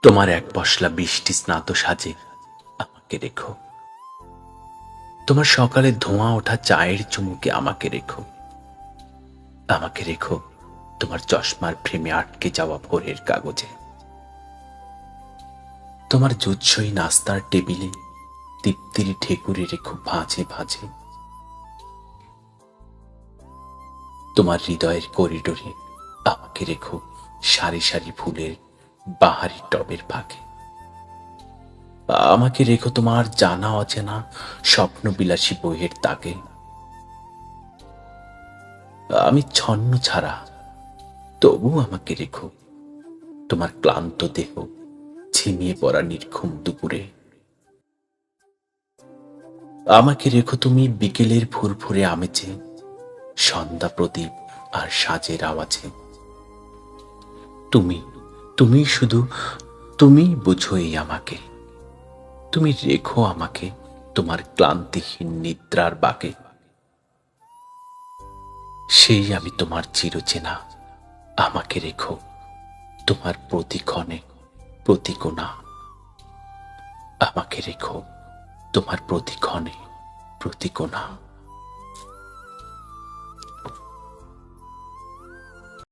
তোমার এক পশলা বৃষ্টি স্নাত সাজে আমাকে রেখো। তোমার সকালে ধোঁয়া ওঠা চায়ের চুমুকে আমাকে রেখো। আমাকে রেখো তোমার চশমার ফ্রেমে আটকে যাওয়া ভোরের কাগজে। তোমার জুৎসই নাস্তার টেবিলে তৃপ্তির ঠেকুরে রেখো ভাঁজে ভাঁজে। তোমার হৃদয়ের করিডোরে আমাকে রেখো সারি সারি ফুলের বাহারি টবের ফাঁকে। আমাকে রেখো তোমার জানা অচেনা স্বপ্নবিলাসী বইয়ের তাকে। আমি ছন্ন ছাড়া, তবু আমাকে রেখো তোমার ক্লান্ত দেহ ঝিমিয়ে পড়া নির্ঘুম দুপুরে। আমাকে রেখো তুমি বিকেলের ফুরফুরে আমেজে, সন্ধ্যা প্রদীপ আর সাজের আওয়াজে। তুমি তুমি শুধু তুমি বুঝো এই আমাকে। তুমি রেখো আমাকে তোমার ক্লান্তিহীন নিদ্রার বাকে। সেই আমি তোমার চিরচেনা। আমাকে রেখো তোমার প্রতিক্ষণে প্রতিকোণা। আমাকে রেখো তোমার প্রতিক্ষণে প্রতিকোণা।